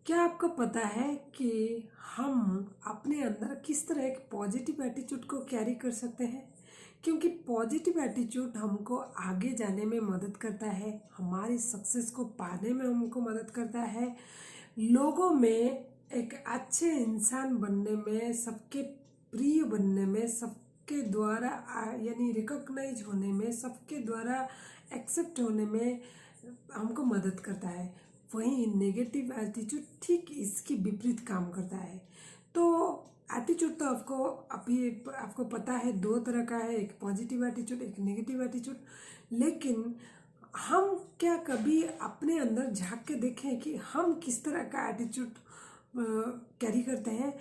क्या आपको पता है कि हम अपने अंदर किस तरह एक पॉजिटिव एटीट्यूड को कैरी कर सकते हैं? क्योंकि पॉजिटिव एटीट्यूड हमको आगे जाने में मदद करता है, हमारी सक्सेस को पाने में हमको मदद करता है, लोगों में एक अच्छे इंसान बनने में, सबके प्रिय बनने में, सबके द्वारा यानी रिकॉग्नाइज होने में, सबके द्वारा एक्सेप्ट होने में हमको मदद करता है। वहीं नेगेटिव एटीट्यूड ठीक इसकी विपरीत काम करता है। तो एटीट्यूड तो आपको पता है दो तरह का है, एक पॉजिटिव एटीट्यूड, एक नेगेटिव एटीट्यूड। लेकिन हम क्या कभी अपने अंदर झांक के देखें कि हम किस तरह का एटीट्यूड कैरी करते हैं?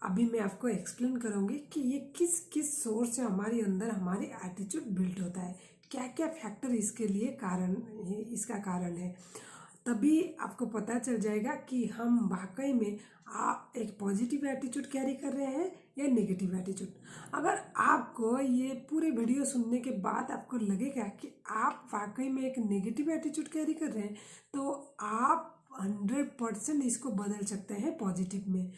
अभी मैं आपको एक्सप्लेन करूँगी कि ये किस किस सोर्स से हमारे अंदर हमारी एटीट्यूड बिल्ड होता है, क्या क्या फैक्टर इसके लिए इसका कारण है। तभी आपको पता चल जाएगा कि हम वाकई में एक पॉजिटिव एटीट्यूड कैरी कर रहे हैं या नेगेटिव एटीट्यूड। अगर आपको ये पूरे वीडियो सुनने के बाद आपको लगेगा कि आप वाकई में एक नेगेटिव एटीट्यूड कैरी कर रहे हैं, तो आप 100% इसको बदल सकते हैं पॉजिटिव में।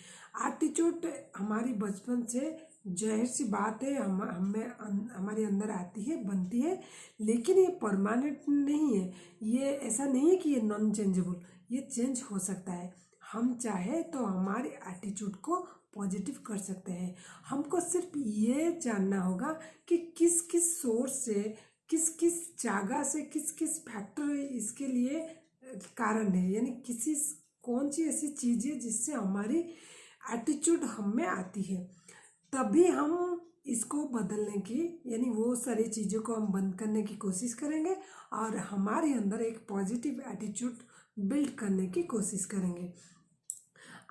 एटीट्यूड हमारी बचपन से जाहिर सी बात है हमारे अंदर आती है, बनती है, लेकिन ये परमानेंट नहीं है। ये ऐसा नहीं है कि ये नॉन चेंजेबल, ये चेंज हो सकता है। हम चाहे तो हमारे एटीट्यूड को पॉजिटिव कर सकते हैं। हमको सिर्फ ये जानना होगा कि किस किस सोर्स से, किस किस जगह से, किस किस फैक्टर इसके लिए कारण है, यानी कौन सी ऐसी चीज़ है जिससे हमारी एटीट्यूड हम में आती है। तभी हम इसको बदलने की, यानी वो सारी चीज़ों को हम बंद करने की कोशिश करेंगे और हमारे अंदर एक पॉजिटिव एटीट्यूड बिल्ड करने की कोशिश करेंगे।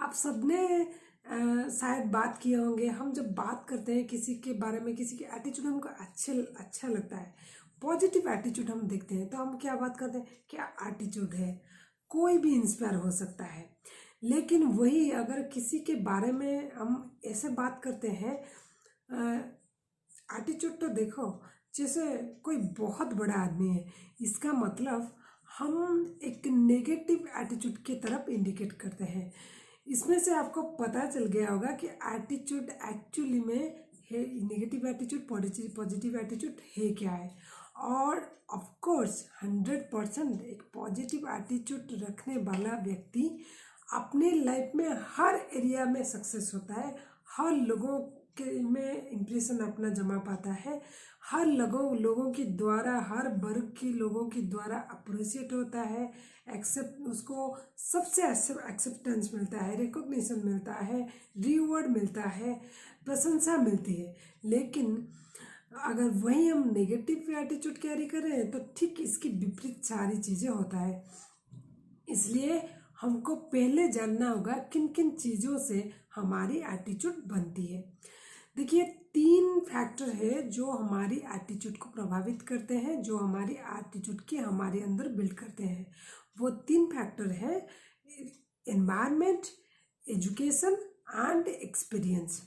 आप सबने शायद बात किए होंगे, हम जब बात करते हैं किसी के बारे में, किसी के एटीट्यूड हमको अच्छा लगता है, पॉजिटिव एटीट्यूड हम देखते हैं, तो हम क्या बात करते हैं, क्या एटीट्यूड है, कोई भी इंस्पायर हो सकता है। लेकिन वही अगर किसी के बारे में हम ऐसे बात करते हैं, एटीट्यूड तो देखो, जैसे कोई बहुत बड़ा आदमी है, इसका मतलब हम एक नेगेटिव एटीट्यूड की तरफ इंडिकेट करते हैं। इसमें से आपको पता चल गया होगा कि एटीट्यूड एक्चुअली में है नेगेटिव एटीट्यूड, पॉजिटिव एटीट्यूड है क्या है। और ऑफ कोर्स 100% एक पॉजिटिव एटीट्यूड रखने वाला व्यक्ति अपने लाइफ में हर एरिया में सक्सेस होता है, हर लोगों के में इम्प्रेशन अपना जमा पाता है, हर लोगों के द्वारा, हर वर्ग के लोगों के द्वारा अप्रिशिएट होता है, उसको सबसे एक्सेप्टेंस मिलता है, रिकॉग्निशन मिलता है, रिवॉर्ड मिलता है, प्रशंसा मिलती है। लेकिन अगर वही हम नेगेटिव एटीट्यूड कैरी कर रहे हैं तो ठीक इसकी विपरीत सारी चीज़ें होता है। इसलिए हमको पहले जानना होगा किन किन चीज़ों से हमारी एटीट्यूड बनती है। देखिए, 3 फैक्टर है जो हमारी एटीट्यूड को प्रभावित करते हैं, जो हमारी एटीट्यूड की हमारे अंदर बिल्ड करते हैं। वो 3 फैक्टर है: एनवायरनमेंट, एजुकेशन एंड एक्सपीरियंस।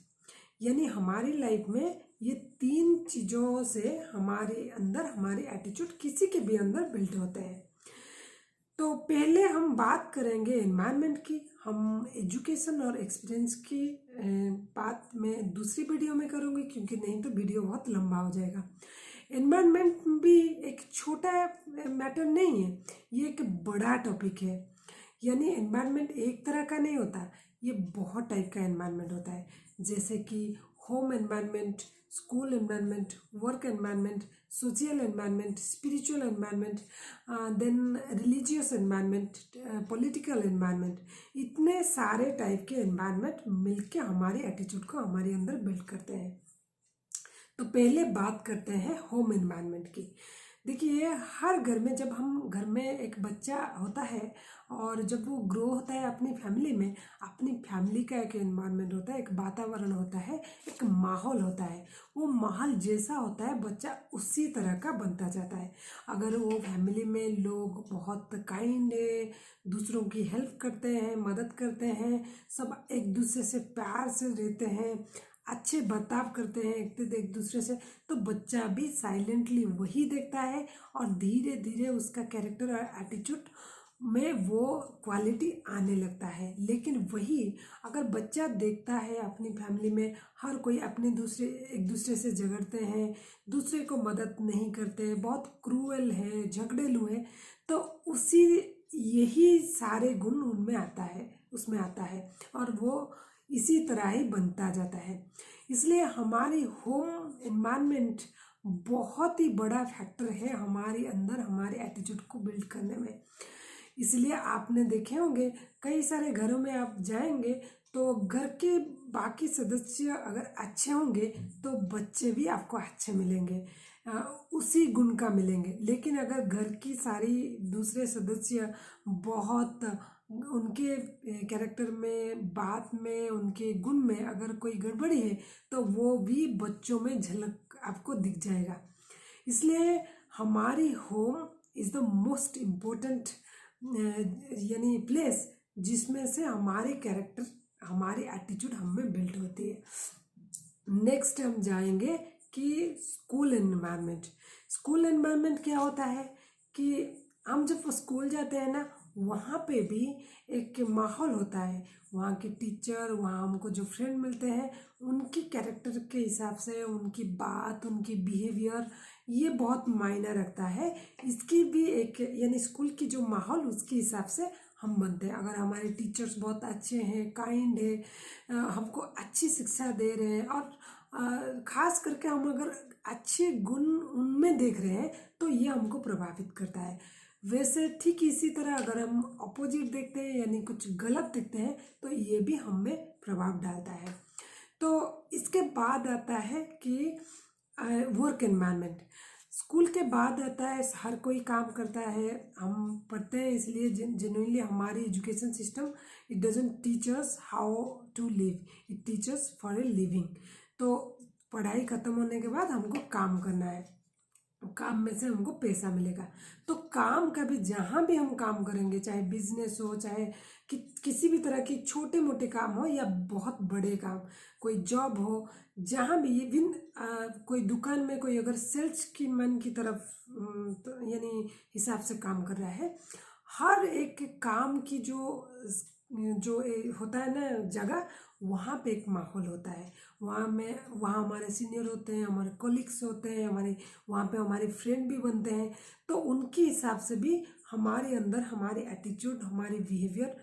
यानी हमारी लाइफ में ये 3 चीज़ों से हमारे अंदर हमारे एटीट्यूड किसी के भी अंदर बिल्ड होते हैं। तो पहले हम बात करेंगे एनवायरनमेंट की। हम एजुकेशन और एक्सपीरियंस की बात मैं दूसरी वीडियो में करूँगी, क्योंकि नहीं तो वीडियो बहुत लंबा हो जाएगा। एनवायरनमेंट भी एक छोटा मैटर नहीं है, ये एक बड़ा टॉपिक है। यानी एनवायरनमेंट एक तरह का नहीं होता, ये बहुत टाइप का एनवायरनमेंट होता है। जैसे कि home environment, school environment, work environment, social environment, spiritual environment, then religious environment, political environment. इतने सारे टाइप के एनवायरनमेंट मिलके हमारे एटीट्यूड को हमारे अंदर बिल्ड करते हैं। तो पहले बात करते हैं होम एनवायरनमेंट की। देखिए, हर घर में, जब हम घर में एक बच्चा होता है और जब वो ग्रो होता है अपनी फैमिली में, अपनी फैमिली का एक एनवायरनमेंट होता है, एक वातावरण होता है, एक माहौल होता है। वो माहौल जैसा होता है बच्चा उसी तरह का बनता जाता है। अगर वो फैमिली में लोग बहुत काइंड है, दूसरों की हेल्प करते हैं, मदद करते हैं, सब एक दूसरे से प्यार से रहते हैं, अच्छे बर्ताव करते हैं एक दूसरे से, तो बच्चा भी साइलेंटली वही देखता है और धीरे धीरे उसका कैरेक्टर और एटीट्यूड में वो क्वालिटी आने लगता है। लेकिन वही अगर बच्चा देखता है अपनी फैमिली में हर कोई अपने एक दूसरे से झगड़ते हैं, दूसरे को मदद नहीं करते, बहुत क्रूअल है, झगड़ेलू है, तो उसी यही सारे गुण उनमें आता है, उसमें आता है, और वो इसी तरह ही बनता जाता है। इसलिए हमारी होम एनवायरनमेंट बहुत ही बड़ा फैक्टर है हमारे अंदर हमारे एटीट्यूड को बिल्ड करने में। इसलिए आपने देखे होंगे कई सारे घरों में आप जाएंगे तो घर के बाकी सदस्य अगर अच्छे होंगे तो बच्चे भी आपको अच्छे मिलेंगे, उसी गुण का मिलेंगे। लेकिन अगर घर की सारी दूसरे सदस्य बहुत उनके कैरेक्टर में, बात में, उनके गुण में अगर कोई गड़बड़ी है तो वो भी बच्चों में झलक आपको दिख जाएगा। इसलिए हमारी home is the most important यानी प्लेस जिसमें से हमारे कैरेक्टर, हमारी एटीट्यूड हमें बिल्ड होती है। नेक्स्ट हम जाएंगे कि स्कूल एनवायरनमेंट। स्कूल एनवायरनमेंट क्या होता है कि हम जब स्कूल जाते हैं ना, वहाँ पे भी एक माहौल होता है। वहाँ के टीचर, वहाँ हमको जो फ्रेंड मिलते हैं, उनकी कैरेक्टर के हिसाब से उनकी बात, उनकी बिहेवियर, ये बहुत मायने रखता है। इसकी भी एक यानी स्कूल की जो माहौल, उसके हिसाब से हम बनते हैं। अगर हमारे टीचर्स बहुत अच्छे हैं, काइंड है, हमको अच्छी शिक्षा दे रहे हैं, और ख़ास करके हम अगर अच्छे गुण उनमें देख रहे हैं तो ये हमको प्रभावित करता है। वैसे ठीक इसी तरह अगर हम अपोजिट देखते हैं यानी कुछ गलत देखते हैं तो ये भी हमें प्रभाव डालता है। तो इसके बाद आता है कि वर्क एनवायरनमेंट। स्कूल के बाद आता है हर कोई काम करता है, हम पढ़ते हैं, इसलिए जेन्युइनली हमारी education system it doesn't teach us how to live, it teach us for a living. तो पढ़ाई ख़त्म होने के बाद हमको काम करना है, काम में से हमको पैसा मिलेगा। तो काम का भी जहाँ भी हम काम करेंगे, चाहे बिजनेस हो, चाहे किसी भी तरह की छोटे मोटे काम हो या बहुत बड़े काम, कोई जॉब हो, जहाँ भी इवन कोई दुकान में कोई अगर सेल्स की मन की तरफ तो यानी हिसाब से काम कर रहा है, हर एक काम की जो होता है ना जगह, वहाँ पे एक माहौल होता है। वहाँ हमारे सीनियर होते हैं, हमारे कोलिग्स होते हैं, वहाँ पे हमारे फ्रेंड भी बनते हैं। तो उनके हिसाब से भी हमारे अंदर हमारी एटीट्यूड, हमारी बिहेवियर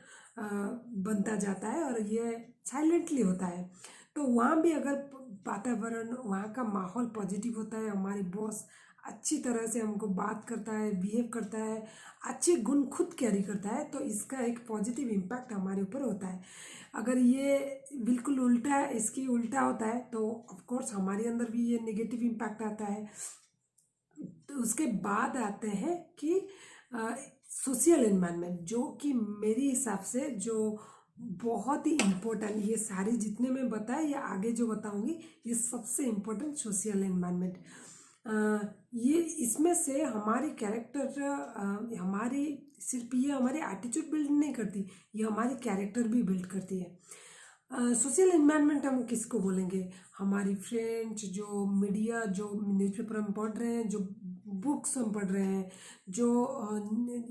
बनता जाता है, और ये साइलेंटली होता है। तो वहाँ भी अगर वातावरण, वहाँ का माहौल पॉजिटिव होता है, हमारी बॉस अच्छी तरह से हमको बात करता है, बिहेव करता है, अच्छे गुण खुद कैरी करता है, तो इसका एक पॉजिटिव इम्पैक्ट हमारे ऊपर होता है। अगर ये बिल्कुल उल्टा, इसकी उल्टा होता है तो ऑफ कोर्स हमारे अंदर भी ये नेगेटिव इम्पैक्ट आता है। तो उसके बाद आते हैं कि सोशल एनवायरनमेंट, जो कि मेरे हिसाब से जो बहुत ही इम्पोर्टेंट, ये सारी जितने मैं बताए या आगे जो बताऊंगी, ये सबसे इम्पोर्टेंट सोशल एनवायरनमेंट। ये इसमें से हमारी कैरेक्टर, हमारी सिर्फ ये हमारी एटीट्यूड बिल्ड नहीं करती, ये हमारी कैरेक्टर भी बिल्ड करती है। सोशल एनवायरनमेंट हम किसको बोलेंगे? हमारी फ्रेंड्स, जो मीडिया, जो न्यूज़पेपर हम पढ़ रहे हैं, जो बुक्स हम पढ़ रहे हैं, जो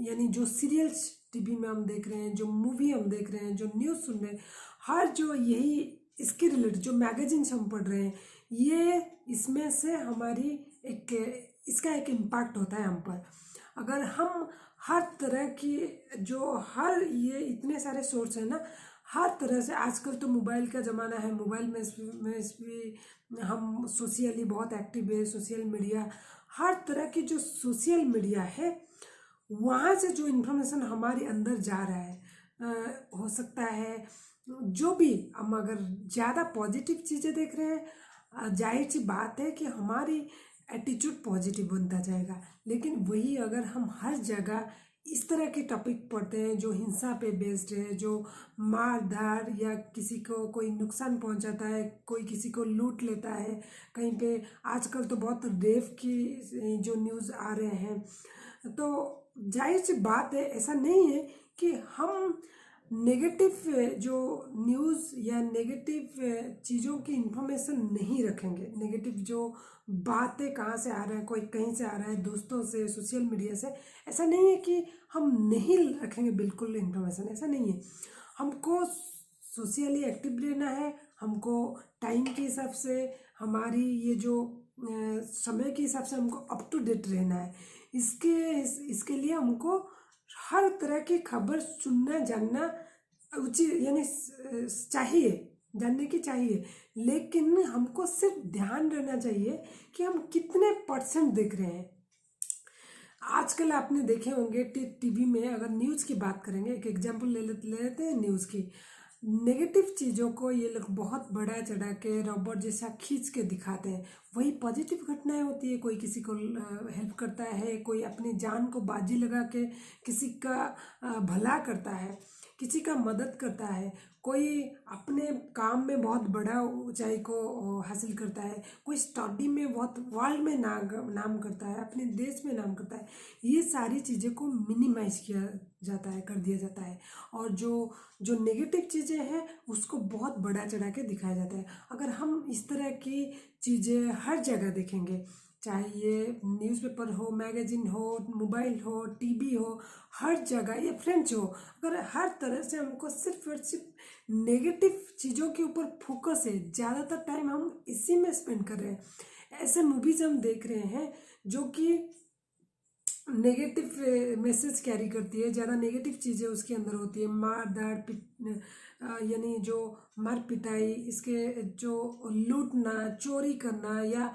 यानी जो सीरियल्स टीवी में हम देख रहे हैं, जो मूवी हम देख रहे हैं, जो न्यूज़ सुन रहे हैं, हर जो यही इसके रिलेटेड जो मैगजीन्स हम पढ़ रहे हैं, ये इसमें से हमारी एक इसका एक इम्पैक्ट होता है हम पर। अगर हम हर तरह की जो हर ये इतने सारे सोर्स हैं ना, हर तरह से, आजकल तो मोबाइल का ज़माना है, मोबाइल में भी हम सोशली बहुत एक्टिव है। सोशल मीडिया, हर तरह की जो सोशल मीडिया है, वहाँ से जो इन्फॉर्मेशन हमारे अंदर जा रहा है, हो सकता है जो भी हम अगर ज़्यादा पॉजिटिव चीज़ें देख रहे हैं, जाहिर सी बात है कि हमारी एटीट्यूड पॉजिटिव बनता जाएगा। लेकिन वही अगर हम हर जगह इस तरह के टॉपिक पढ़ते हैं जो हिंसा पे बेस्ड है, जो मार धार या किसी को कोई नुकसान पहुंचाता है, कोई किसी को लूट लेता है, कहीं पे आजकल तो बहुत रेप की जो न्यूज़ आ रहे हैं, तो जाहिर सी बात है, ऐसा नहीं है कि हम नेगेटिव जो न्यूज़ या नेगेटिव चीज़ों की इन्फॉर्मेशन नहीं रखेंगे। नेगेटिव जो बातें कहाँ से आ रहा है, कोई कहीं से आ रहा है, दोस्तों से, सोशल मीडिया से, ऐसा नहीं है कि हम नहीं रखेंगे बिल्कुल इन्फॉर्मेशन, ऐसा नहीं है। हमको सोशली एक्टिव रहना है, हमको टाइम के हिसाब से, हमारी ये जो समय के हिसाब से हमको अप टू डेट रहना है। इसके लिए हमको हर तरह की खबर सुनना जानना उचित यानी चाहिए, जानने की चाहिए। लेकिन हमको सिर्फ ध्यान रहना चाहिए कि हम कितने % देख रहे हैं। आजकल आपने देखे होंगे टीवी में, अगर न्यूज़ की बात करेंगे, एक एग्जांपल ले लेते हैं न्यूज़ की। नेगेटिव चीज़ों को ये लोग बहुत बड़ा चढ़ा के रोबोट जैसा खींच के दिखाते हैं। वही पॉजिटिव घटनाएं होती है, कोई किसी को हेल्प करता है, कोई अपनी जान को बाजी लगा के किसी का भला करता है, किसी का मदद करता है, कोई अपने काम में बहुत बड़ा ऊंचाई को हासिल करता है, कोई स्टडी में बहुत वर्ल्ड में नाम करता है, अपने देश में नाम करता है। ये सारी चीज़ें को मिनिमाइज किया जाता है, कर दिया जाता है। और जो नेगेटिव चीज़ें हैं उसको बहुत बड़ा चढ़ा के दिखाया जाता है। अगर हम इस तरह की चीज़ें हर जगह देखेंगे, चाहे ये न्यूज़पेपर हो, मैगजीन हो, मोबाइल हो, टीवी हो, हर जगह या फ्रेंड्स हो, अगर हर तरह से हमको सिर्फ और सिर्फ नेगेटिव चीज़ों के ऊपर फोकस है, ज़्यादातर टाइम हम इसी में स्पेंड कर रहे हैं। ऐसे मूवीज हम देख रहे हैं जो कि नेगेटिव मैसेज कैरी करती है, ज़्यादा नेगेटिव चीज़ें उसके अंदर होती है, मार धाड़ यानी जो मार पिटाई, इसके जो लूटना, चोरी करना, या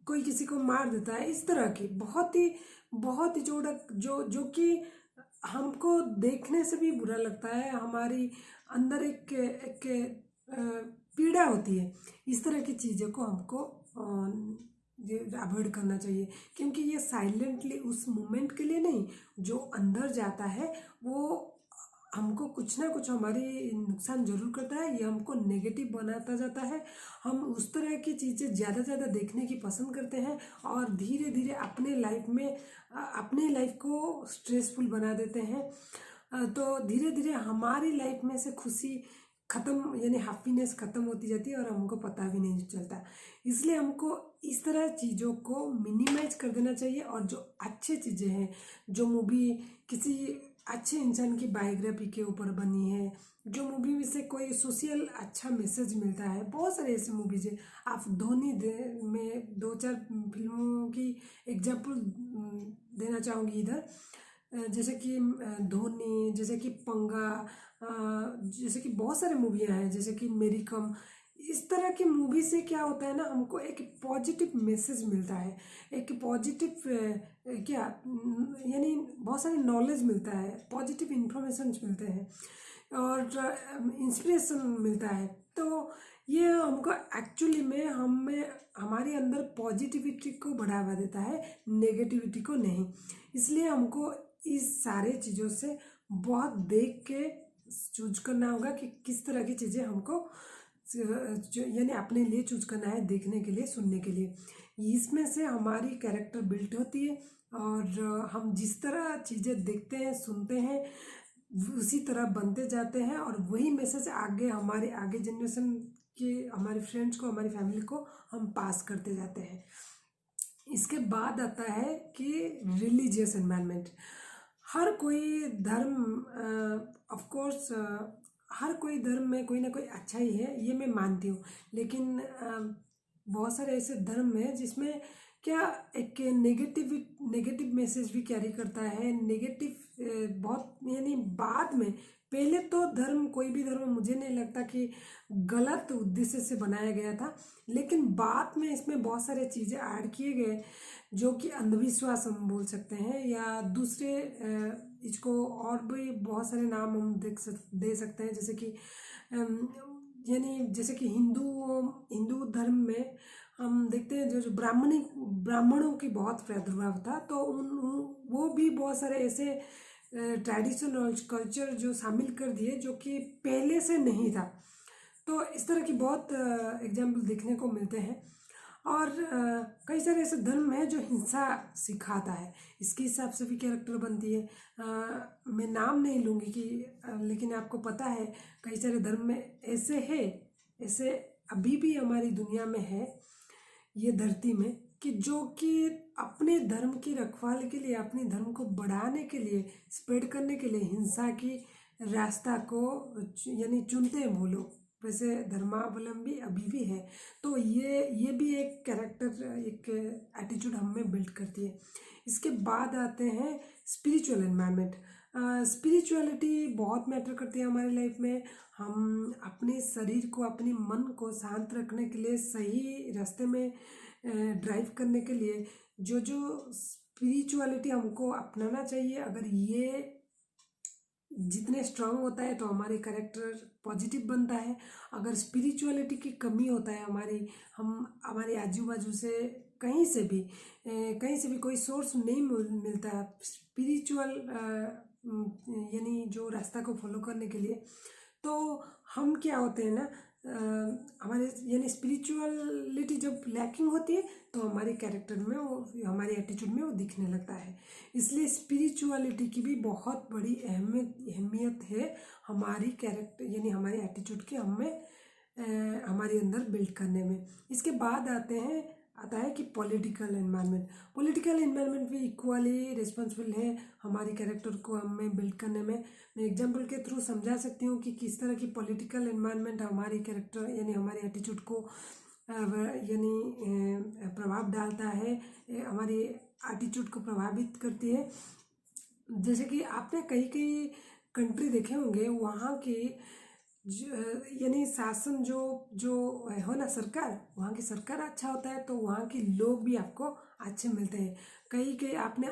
कोई किसी को मार देता है, इस तरह की बहुत ही जो कि हमको देखने से भी बुरा लगता है। हमारी अंदर एक पीड़ा होती है। इस तरह की चीज़ों को हमको अवॉइड करना चाहिए, क्योंकि ये साइलेंटली उस मोमेंट के लिए नहीं, जो अंदर जाता है वो हमको कुछ ना कुछ हमारी नुकसान जरूर करता है। ये हमको नेगेटिव बनाता जाता है। हम उस तरह की चीज़ें ज़्यादा ज़्यादा देखने की पसंद करते हैं और धीरे धीरे अपने लाइफ को स्ट्रेसफुल बना देते हैं। तो धीरे धीरे हमारी लाइफ में से खुशी ख़त्म यानी हैप्पीनेस ख़त्म होती जाती है और हमको पता भी नहीं चलता। इसलिए हमको इस तरह चीज़ों को मिनिमाइज कर देना चाहिए। और जो अच्छी चीज़ें हैं, जो मूवी किसी अच्छे इंसान की बायोग्राफी के ऊपर बनी है, जो मूवी में से कोई सोशल अच्छा मैसेज मिलता है, बहुत सारे ऐसे मूवीज है। आप धोनी में 2-4 फिल्मों की एग्जाम्पल देना चाहूँगी इधर, जैसे कि धोनी, जैसे कि पंगा, जैसे कि बहुत सारे मूवियाँ हैं, जैसे कि मेरी कम। इस तरह की मूवी से क्या होता है ना, हमको एक पॉजिटिव मैसेज मिलता है, एक पॉजिटिव यानी बहुत सारी नॉलेज मिलता है, पॉजिटिव इन्फॉर्मेशन मिलते हैं और इंस्पिरेशन मिलता है। तो ये हमको एक्चुअली में हमारे अंदर पॉजिटिविटी को बढ़ावा देता है, नेगेटिविटी को नहीं। इसलिए हमको इस सारे चीज़ों से बहुत देख के चूज करना होगा कि किस तरह की चीज़ें हमको यानी अपने लिए चूज करना है, देखने के लिए, सुनने के लिए। इसमें से हमारी कैरेक्टर बिल्ट होती है और हम जिस तरह चीज़ें देखते हैं, सुनते हैं, उसी तरह बनते जाते हैं और वही मैसेज हमारे आगे जनरेशन के, हमारे फ्रेंड्स को, हमारी फैमिली को हम पास करते जाते हैं। इसके बाद आता है कि रिलीजियस एनवायरनमेंट। हर कोई धर्म ऑफ कोर्स हर कोई धर्म में कोई ना कोई अच्छा ही है, ये मैं मानती हूँ। लेकिन बहुत सारे ऐसे धर्म हैं जिसमें क्या एक नेगेटिव मैसेज भी कैरी करता है, नेगेटिव बहुत यानी बाद में। पहले तो कोई भी धर्म मुझे नहीं लगता कि गलत उद्देश्य से बनाया गया था, लेकिन बाद में इसमें बहुत सारे चीज़ें ऐड किए गए जो कि अंधविश्वास हम बोल सकते हैं, या दूसरे इसको और भी बहुत सारे नाम हम दे सकते हैं। जैसे कि जैसे कि हिंदू धर्म में हम देखते हैं जो ब्राह्मणों की बहुत प्रादुर्भाव था, तो वो भी बहुत सारे ऐसे ट्रेडिशन और कल्चर जो शामिल कर दिए जो कि पहले से नहीं था। तो इस तरह की बहुत एग्जाम्पल देखने को मिलते हैं। और कई सारे ऐसे धर्म हैं जो हिंसा सिखाता है, इसके हिसाब से भी कैरेक्टर बनती है। मैं नाम नहीं लूँगी कि लेकिन आपको पता है कई सारे धर्म में ऐसे है, ऐसे अभी भी हमारी दुनिया में है, ये धरती में, कि जो कि अपने धर्म की रखवाली के लिए, अपने धर्म को बढ़ाने के लिए, स्प्रेड करने के लिए हिंसा की रास्ता को यानी चुनते हैं वो लोग। वैसे धर्मावलंबी अभी भी है। तो ये भी एक कैरेक्टर, एक एटीट्यूड हम में बिल्ड करती है। इसके बाद आते हैं स्पिरिचुअल एनवायरनमेंट। स्पिरिचुअलिटी बहुत मैटर करती है हमारी लाइफ में। हम अपने शरीर को, अपने मन को शांत रखने के लिए, सही रास्ते में ड्राइव करने के लिए जो जो स्पिरिचुअलिटी हमको अपनाना चाहिए, अगर ये जितने स्ट्रांग होता है तो हमारे कैरेक्टर पॉजिटिव बनता है। अगर स्पिरिचुअलिटी की कमी होता है हम हमारे आजू बाजू से कहीं से भी कोई सोर्स नहीं मिलता स्पिरिचुअल यानी जो रास्ता को फॉलो करने के लिए, तो हम क्या होते हैं ना, हमारे यानी स्पिरिचुअलिटी जब लैकिंग होती है तो हमारे कैरेक्टर में वो, हमारे एटीट्यूड में वो दिखने लगता है। इसलिए स्पिरिचुअलिटी की भी बहुत बड़ी अहमियत है हमारी कैरेक्टर यानी हमारे एटीट्यूड के हमारे अंदर बिल्ड करने में। इसके बाद आता है कि पॉलिटिकल एनवायरनमेंट भी इक्वली रिस्पॉन्सिबल है हमारी कैरेक्टर को हमें बिल्ड करने में। मैं एग्जांपल के थ्रू समझा सकती हूँ कि किस तरह की पॉलिटिकल एनवायरनमेंट हमारी कैरेक्टर यानी हमारे एटीट्यूड को यानी प्रभाव डालता है, हमारी एटीट्यूड को प्रभावित करती है। जैसे कि आपने कई कंट्री देखे होंगे, वहाँ की यानी शासन जो हो ना, सरकार, वहाँ की सरकार अच्छा होता है तो वहाँ के लोग भी आपको अच्छे मिलते हैं। कई आपने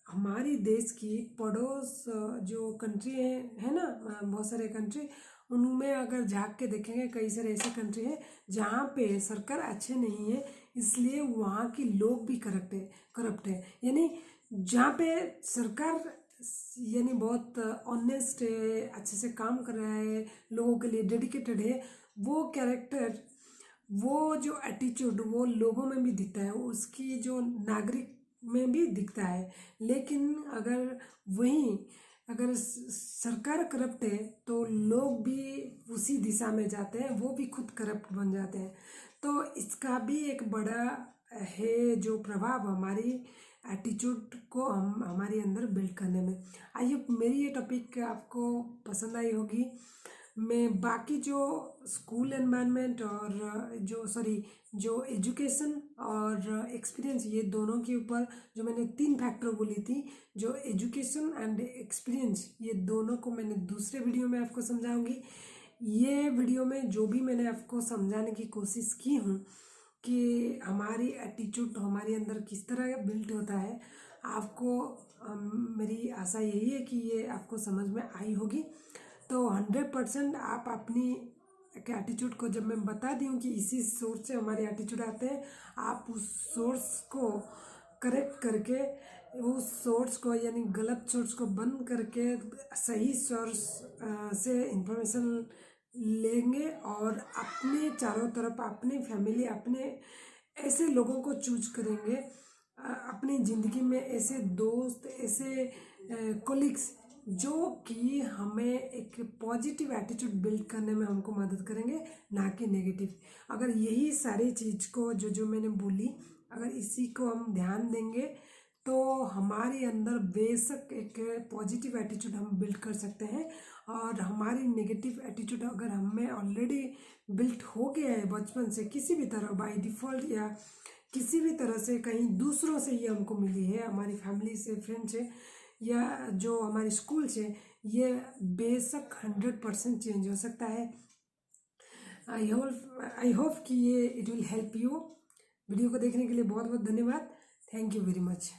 हमारी देश की पड़ोस जो कंट्री है ना, बहुत सारे कंट्री, उनमें अगर झांक के देखेंगे कई सारे ऐसे कंट्री हैं जहाँ पे सरकार अच्छे नहीं है, इसलिए वहाँ के लोग भी करप्ट है। यानी जहाँ पे सरकार यानी बहुत ऑनेस्ट है, अच्छे से काम कर रहा है, लोगों के लिए डेडिकेटेड है, वो कैरेक्टर, वो जो एटीट्यूड वो लोगों में भी दिखता है, उसकी जो नागरिक में भी दिखता है। लेकिन अगर सरकार करप्ट है तो लोग भी उसी दिशा में जाते हैं, वो भी खुद करप्ट बन जाते हैं। तो इसका भी एक बड़ा है जो प्रभाव हमारी एटीट्यूड को हमारे अंदर बिल्ड करने में। आई होप मेरी ये टॉपिक आपको पसंद आई होगी। मैं बाकी जो स्कूल एनवायरनमेंट और जो एजुकेशन और एक्सपीरियंस, ये दोनों के ऊपर जो मैंने 3 फैक्टर बोली थी, जो एजुकेशन एंड एक्सपीरियंस, ये दोनों को मैंने दूसरे वीडियो में आपको समझाऊंगी। ये वीडियो में जो भी मैंने आपको समझाने की कोशिश की हूँ कि हमारी एटीट्यूड हमारे अंदर किस तरह बिल्ड होता है, आपको मेरी आशा यही है कि ये आपको समझ में आई होगी। तो 100% आप अपनी एटीट्यूड को, जब मैं बता दी हूँ कि इसी सोर्स से हमारे एटीट्यूड आते हैं, आप उस सोर्स को करेक्ट करके, उस सोर्स को यानी गलत सोर्स को बंद करके सही सोर्स से इंफॉर्मेशन लेंगे और अपने चारों तरफ अपने फैमिली, अपने ऐसे लोगों को चूज करेंगे, अपनी ज़िंदगी में ऐसे दोस्त, ऐसे कोलिग्स जो कि हमें एक पॉजिटिव एटीट्यूड बिल्ड करने में हमको मदद करेंगे, ना कि नेगेटिव। अगर यही सारी चीज़ को जो मैंने बोली, अगर इसी को हम ध्यान देंगे तो हमारे अंदर बेशक एक पॉजिटिव एटीट्यूड हम बिल्ड कर सकते हैं। और हमारी नेगेटिव एटीट्यूड अगर हमें ऑलरेडी बिल्ड हो गया है बचपन से, किसी भी तरह बाय डिफ़ॉल्ट या किसी भी तरह से, कहीं दूसरों से ये हमको मिली है, हमारी फैमिली से, फ्रेंड से, या जो हमारे स्कूल से, ये बेशक 100% चेंज हो सकता है। आई होप कि ये it will help you. Video को देखने के लिए बहुत बहुत धन्यवाद। Thank you very much.